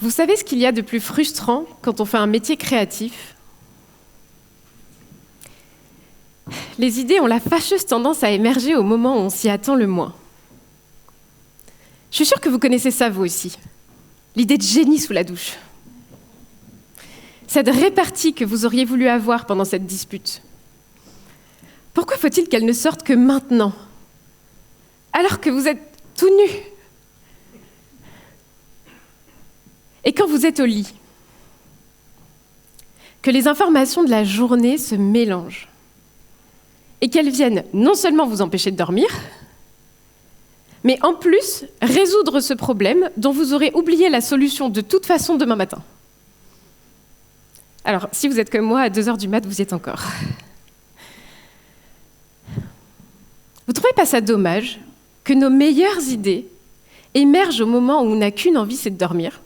Vous savez ce qu'il y a de plus frustrant quand on fait un métier créatif ? Les idées ont la fâcheuse tendance à émerger au moment où on s'y attend le moins. Je suis sûre que vous connaissez ça vous aussi. L'idée de génie sous la douche. Cette répartie que vous auriez voulu avoir pendant cette dispute. Pourquoi faut-il qu'elle ne sorte que maintenant, alors que vous êtes tout nu ? Et quand vous êtes au lit, que les informations de la journée se mélangent et qu'elles viennent non seulement vous empêcher de dormir, mais en plus résoudre ce problème dont vous aurez oublié la solution de toute façon demain matin. Alors, si vous êtes comme moi, à 2h du mat, vous y êtes encore. Vous ne trouvez pas ça dommage que nos meilleures idées émergent au moment où on n'a qu'une envie, c'est de dormir ?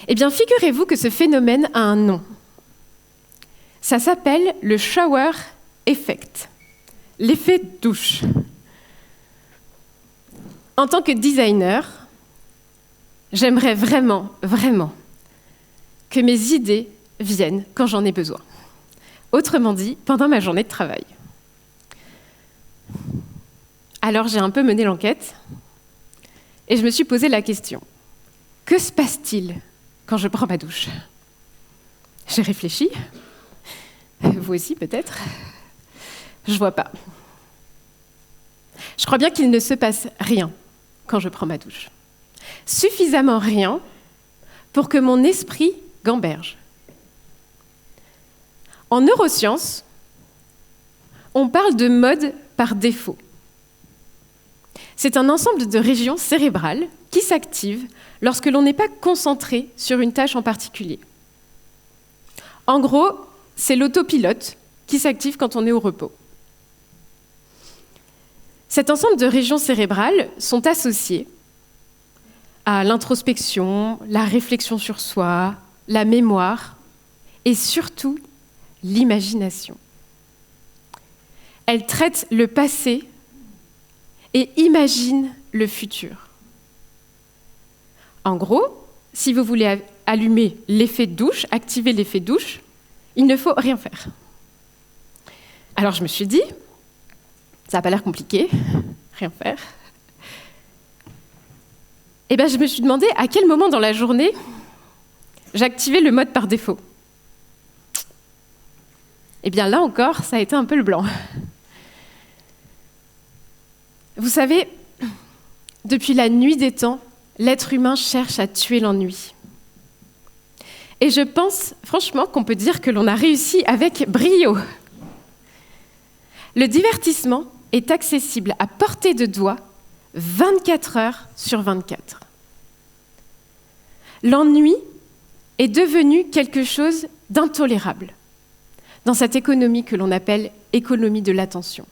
Eh bien, figurez-vous que ce phénomène a un nom. Ça s'appelle le shower effect, l'effet douche. En tant que designer, j'aimerais vraiment, vraiment que mes idées viennent quand j'en ai besoin. Autrement dit, pendant ma journée de travail. Alors j'ai un peu mené l'enquête et je me suis posé la question. Que se passe-t-il quand je prends ma douche ? J'ai réfléchi. Vous aussi peut-être ? Je vois pas. Je crois bien qu'il ne se passe rien quand je prends ma douche. Suffisamment rien pour que mon esprit gamberge. En neurosciences, on parle de mode par défaut. C'est un ensemble de régions cérébrales qui s'activent lorsque l'on n'est pas concentré sur une tâche en particulier. En gros, c'est l'autopilote qui s'active quand on est au repos. Cet ensemble de régions cérébrales sont associées à l'introspection, la réflexion sur soi, la mémoire et surtout l'imagination. Elles traitent le passé et imaginent le futur. En gros, si vous voulez allumer l'effet douche, activer l'effet douche, il ne faut rien faire. Alors je me suis dit, ça n'a pas l'air compliqué, rien faire. Et bien je me suis demandé à quel moment dans la journée j'activais le mode par défaut. Et bien là encore, ça a été un peu le blanc. Vous savez, depuis la nuit des temps, l'être humain cherche à tuer l'ennui. Et je pense franchement qu'on peut dire que l'on a réussi avec brio. Le divertissement est accessible à portée de doigt 24 heures sur 24. L'ennui est devenu quelque chose d'intolérable dans cette économie que l'on appelle économie de l'attention.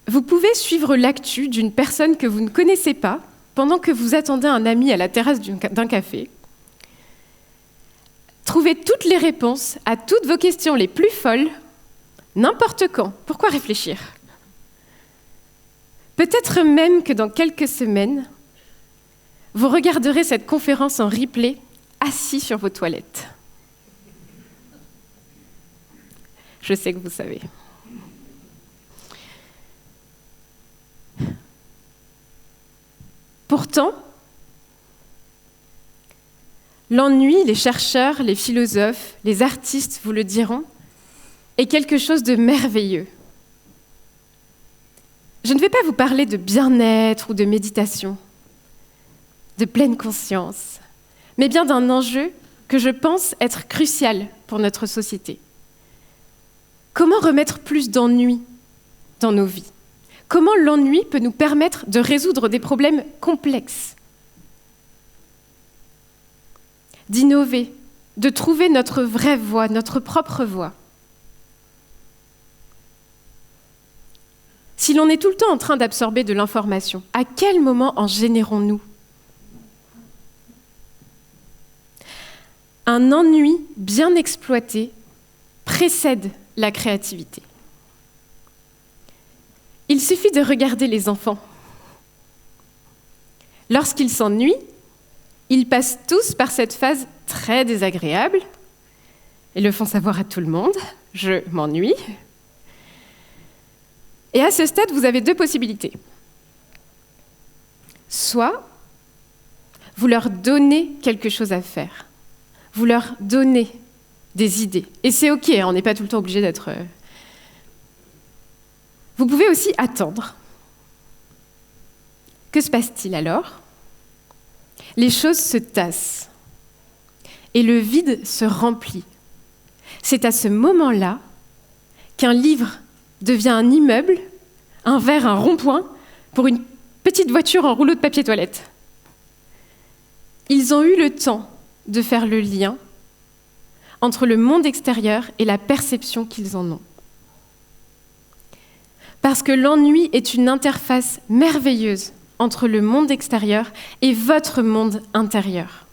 Vous pouvez suivre l'actu d'une personne que vous ne connaissez pas pendant que vous attendez un ami à la terrasse d'un café. Trouvez toutes les réponses à toutes vos questions les plus folles, n'importe quand. Pourquoi réfléchir ? Peut-être même que dans quelques semaines, vous regarderez cette conférence en replay assis sur vos toilettes. Je sais que vous savez. Pourtant, l'ennui, les chercheurs, les philosophes, les artistes vous le diront, est quelque chose de merveilleux. Je ne vais pas vous parler de bien-être ou de méditation, de pleine conscience, mais bien d'un enjeu que je pense être crucial pour notre société. Comment remettre plus d'ennui dans nos vies ? Comment l'ennui peut nous permettre de résoudre des problèmes complexes ? D'innover, de trouver notre vraie voie, notre propre voie. Si l'on est tout le temps en train d'absorber de l'information, à quel moment en générons-nous ? Un ennui bien exploité précède la créativité. Il suffit de regarder les enfants. Lorsqu'ils s'ennuient, ils passent tous par cette phase très désagréable et le font savoir à tout le monde. Je m'ennuie. Et à ce stade, vous avez deux possibilités. Soit vous leur donnez quelque chose à faire. Vous leur donnez des idées. Et c'est OK, on n'est pas tout le temps obligé d'être... Vous pouvez aussi attendre. Que se passe-t-il alors ? Les choses se tassent et le vide se remplit. C'est à ce moment-là qu'un livre devient un immeuble, un verre, un rond-point pour une petite voiture en rouleau de papier toilette. Ils ont eu le temps de faire le lien entre le monde extérieur et la perception qu'ils en ont. Parce que l'ennui est une interface merveilleuse entre le monde extérieur et votre monde intérieur.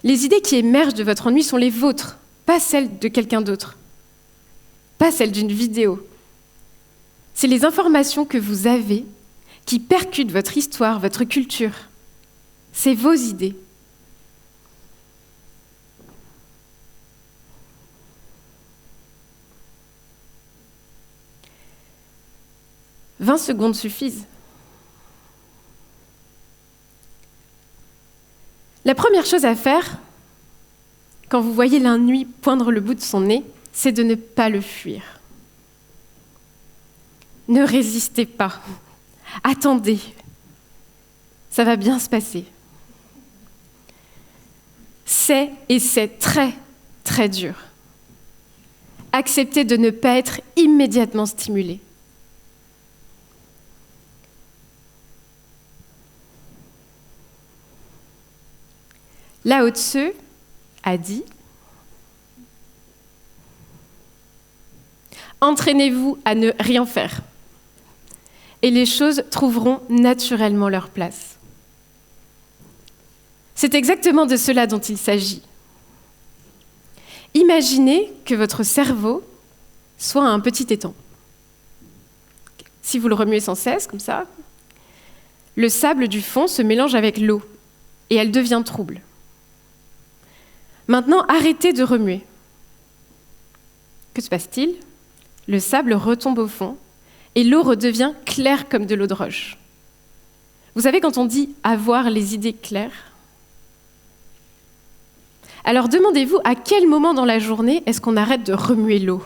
Les idées qui émergent de votre ennui sont les vôtres, pas celles de quelqu'un d'autre, pas celles d'une vidéo. C'est les informations que vous avez qui percutent votre histoire, votre culture. C'est vos idées. « 20 secondes suffisent. La première chose à faire, quand vous voyez l'ennui poindre le bout de son nez, c'est de ne pas le fuir. Ne résistez pas. Attendez. Ça va bien se passer. C'est très, très dur. Acceptez de ne pas être immédiatement stimulé. Lao Tzu a dit « Entraînez-vous à ne rien faire et les choses trouveront naturellement leur place. » C'est exactement de cela dont il s'agit. Imaginez que votre cerveau soit un petit étang. Si vous le remuez sans cesse, comme ça, le sable du fond se mélange avec l'eau et elle devient trouble. Maintenant, arrêtez de remuer. Que se passe-t-il ? Le sable retombe au fond et l'eau redevient claire comme de l'eau de roche. Vous savez, quand on dit « avoir les idées claires », alors demandez-vous à quel moment dans la journée est-ce qu'on arrête de remuer l'eau ?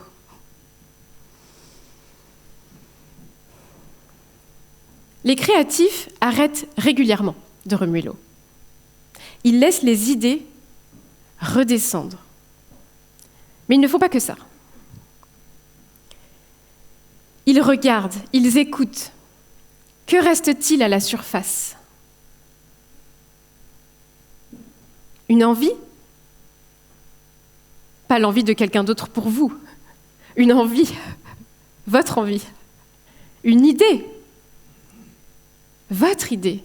Les créatifs arrêtent régulièrement de remuer l'eau. Ils laissent les idées redescendre. Mais ils ne font pas que ça. Ils regardent, ils écoutent. Que reste-t-il à la surface ? Une envie ? Pas l'envie de quelqu'un d'autre pour vous. Une envie, votre envie. Une idée, votre idée.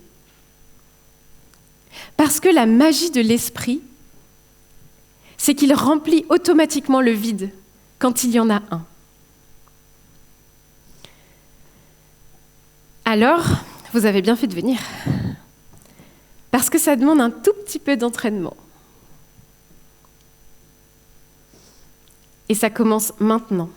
Parce que la magie de l'esprit, c'est qu'il remplit automatiquement le vide quand il y en a un. Alors, vous avez bien fait de venir. Parce que ça demande un tout petit peu d'entraînement. Et ça commence maintenant.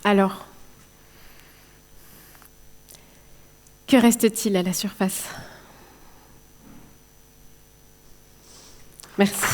Alors, que reste-t-il à la surface? Merci.